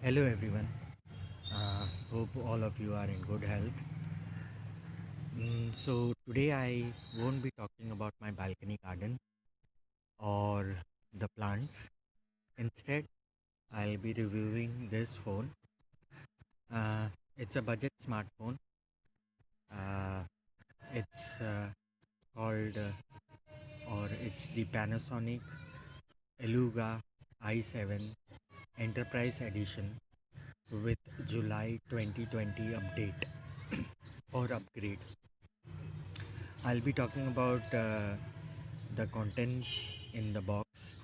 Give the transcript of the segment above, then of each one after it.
Hello everyone. Hope all of you are in good health. So today I won't be talking about my balcony garden or the plants. Instead, I'll be reviewing this phone. Uh, it's a budget smartphone. Uh, it's called or it's the Panasonic Eluga i7 Enterprise Edition with July 2020 update or upgrade. I'll be talking about the contents in the box,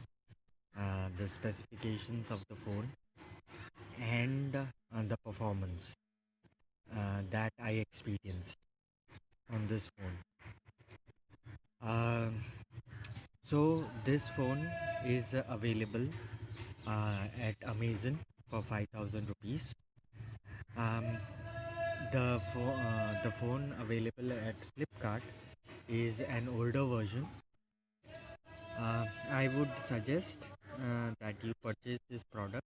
the specifications of the phone, and the performance that I experienced on this phone. Um so, this phone is available at Amazon for 5,000 rupees. Um, the phone available at Flipkart is an older version. I would suggest that you purchase this product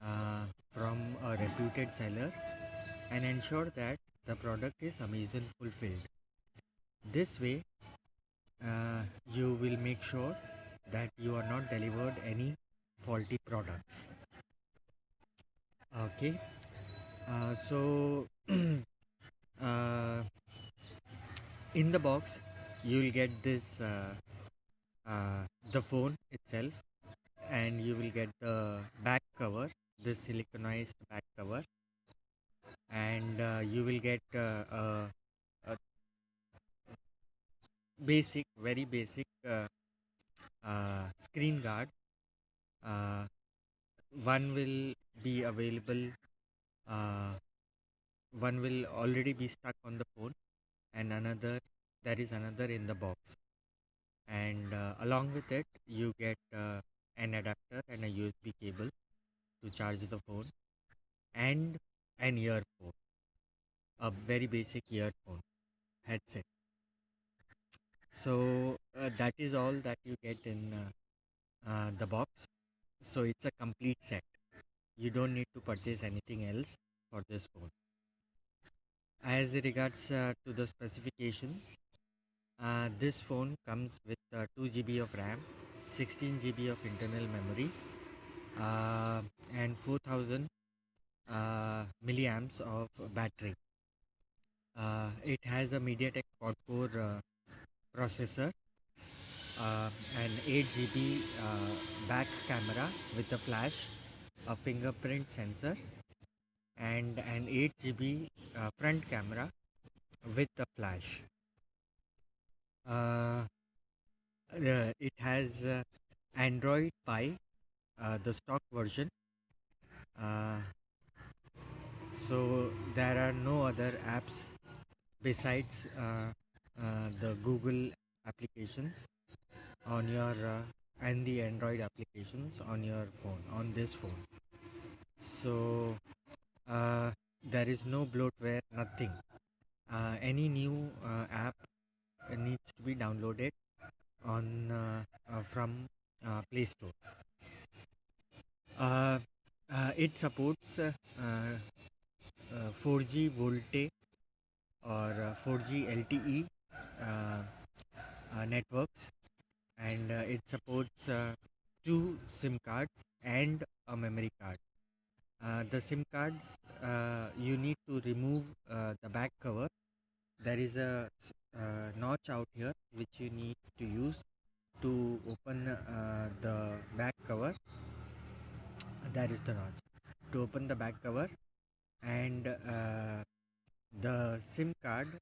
uh, from a reputed seller and ensure that the product is Amazon fulfilled. This way, you will make sure that you are not delivered any faulty products. Okay, so uh, in the box, you will get this the phone itself, and you will get the back cover, the siliconized back cover, and you will get a basic, very basic screen guard. Uh, one will be available, uh, one will already be stuck on the phone, and another, there is another in the box. And along with it, you get an adapter and a USB cable to charge the phone, and an earphone, a very basic earphone headset. So that is all that you get in the box. So it's a complete set. You don't need to purchase anything else for this phone. As regards to the specifications, this phone comes with 2 GB of RAM, 16 GB of internal memory, uh, and 4000 milliamps of battery. It has a MediaTek quad-core processor, uh, an 8 GB back camera with a flash, a fingerprint sensor, and an 8 GB front camera with a flash. Uh, it has Android Pie, the stock version. Uh, so there are no other apps besides the Google applications on your and the Android applications on your phone, on this phone. So uh, there is no bloatware, nothing. Any new app needs to be downloaded on from Play Store. Uh, it supports 4G VoLTE or 4G LTE networks, and it supports two SIM cards and a memory card. The SIM cards, you need to remove the back cover. There is a notch out here which you need to use to open the back cover. That is the notch to open the back cover, and the SIM card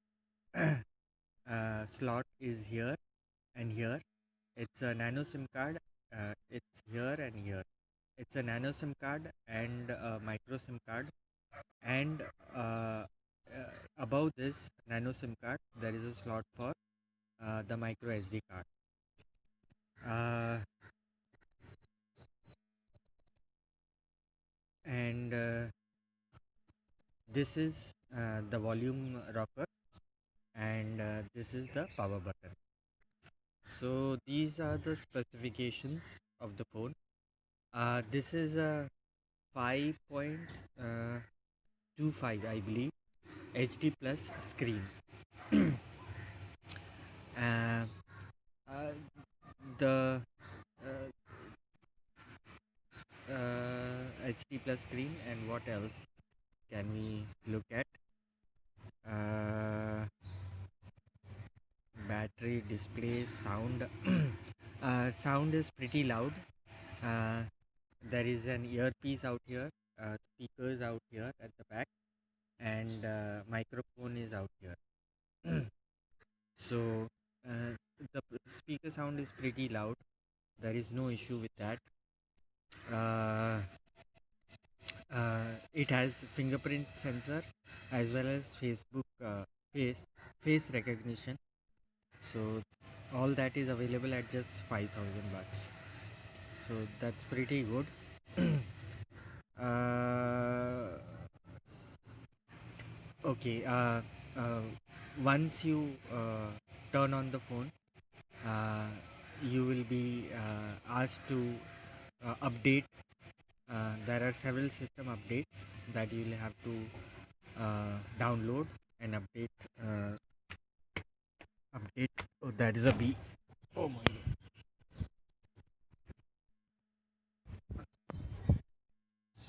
slot is here and here. It's a nano SIM card. It's here and here. It's a nano SIM card and a micro SIM card, and above this nano SIM card, there is a slot for the micro SD card. Uh, and This is the volume rocker, and this is the power button. So these are the specifications of the phone. This is a 5.25, I believe, HD plus screen. uh, uh, the HD plus screen, and what else can we look at? Uh, Battery, display, sound. Sound is pretty loud. Uh, there is an earpiece out here, speakers out here at the back, and microphone is out here. So uh, the speaker sound is pretty loud. There is no issue with that. Uh, it has fingerprint sensor as well as face recognition. So all that is available at just 5,000 bucks. So that's pretty good. uh, okay. Uh, Once you turn on the phone, uh, you will be asked to update. There are several system updates that you will have to download and update. Update. Oh, that is a bee. Oh my god.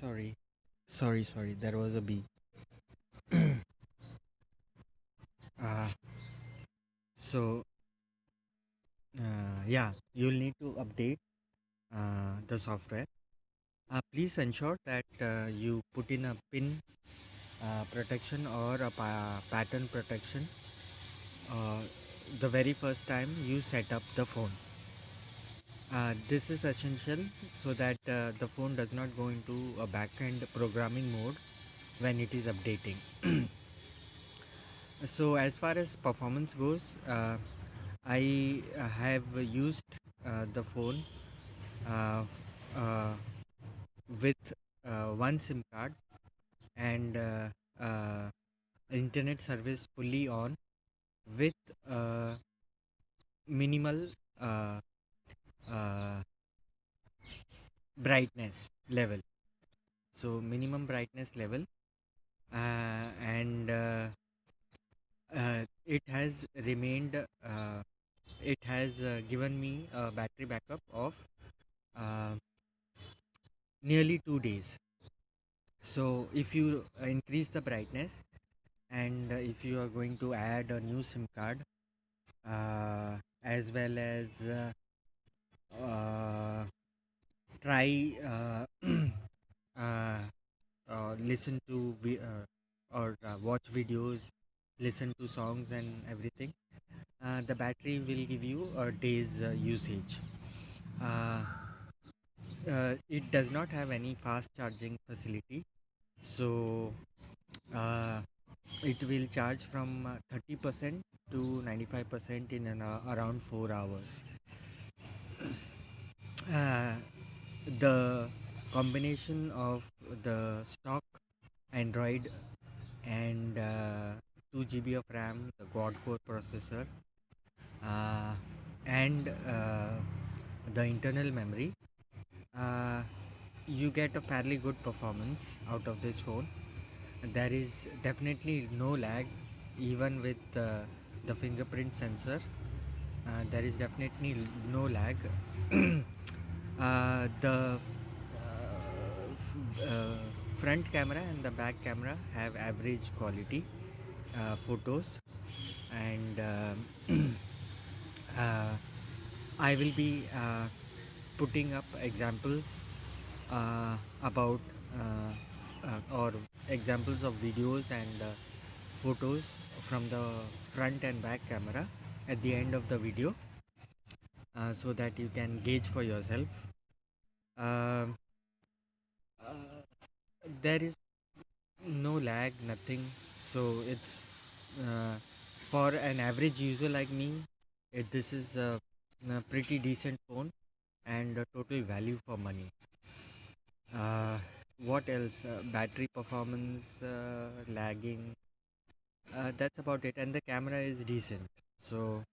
Sorry. Sorry. There was a bee. Uh, so yeah, you'll need to update the software. Please ensure that you put in a pin protection or a pattern protection uh, the very first time you set up the phone. This is essential so that the phone does not go into a backend programming mode when it is updating. So as far as performance goes, I have used the phone uh, uh, with one SIM card and internet service fully on with uh, minimal uh, uh, brightness level. So minimum brightness level, and it has remained. It has given me a battery backup of uh, nearly 2 days. So if you increase the brightness, and if you are going to add a new SIM card, as well as uh, try uh, listen to or watch videos, listen to songs and everything, the battery will give you a day's usage. uh, it does not have any fast charging facility, so uh, it will charge from 30% to 95% in around 4 hours. uh, the combination of the stock Android and 2 GB of RAM, the quad core processor, uh, and the internal memory, uh, you get a fairly good performance out of this phone. There is definitely no lag, even with the fingerprint sensor. There is definitely no lag. The front camera and the back camera have average quality photos, and uh, I will be putting up examples about or examples of videos and photos from the front and back camera at the end of the video, so that you can gauge for yourself. Um uh, there is no lag, nothing. So it's uh, for an average user like me, this is a pretty decent phone and a total value for money. Uh, what else? Battery performance, lagging. That's about it. And the camera is decent. So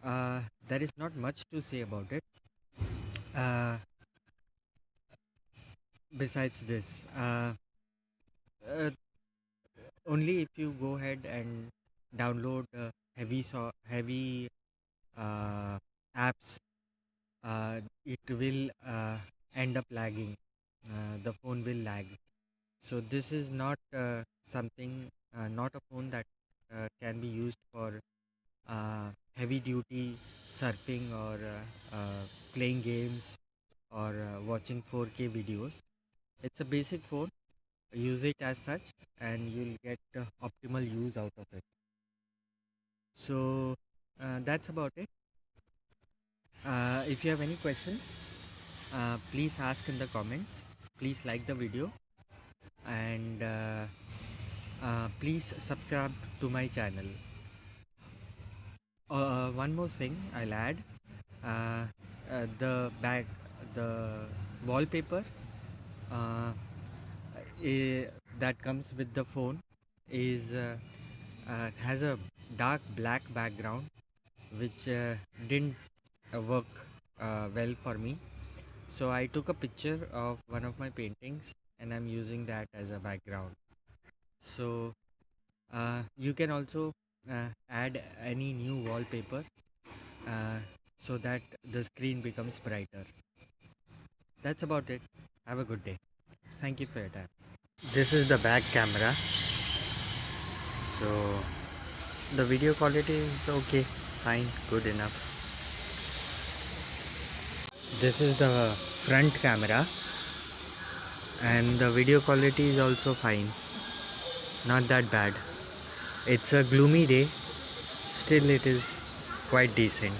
there is not much to say about it. Uh, besides this, uh, only if you go ahead and download heavy apps, it will end up lagging. The phone will lag. So this is not something, not a phone that can be used for heavy duty surfing or playing games or watching 4K videos. It's a basic phone. Use it as such, and you'll get optimal use out of it. So that's about it. If you have any questions, please ask in the comments. Please like the video, and please subscribe to my channel. One more thing I'll add, uh, the wallpaper uh, that comes with the phone is has a dark black background, which didn't work well for me. So I took a picture of one of my paintings and I'm using that as a background. So you can also add any new wallpaper uh, so that the screen becomes brighter. That's about it. Have a good day. Thank you for your time. This is the back camera. So the video quality is okay, fine, good enough. This is the front camera, and the video quality is also fine, not that bad. It's a gloomy day, still it is quite decent.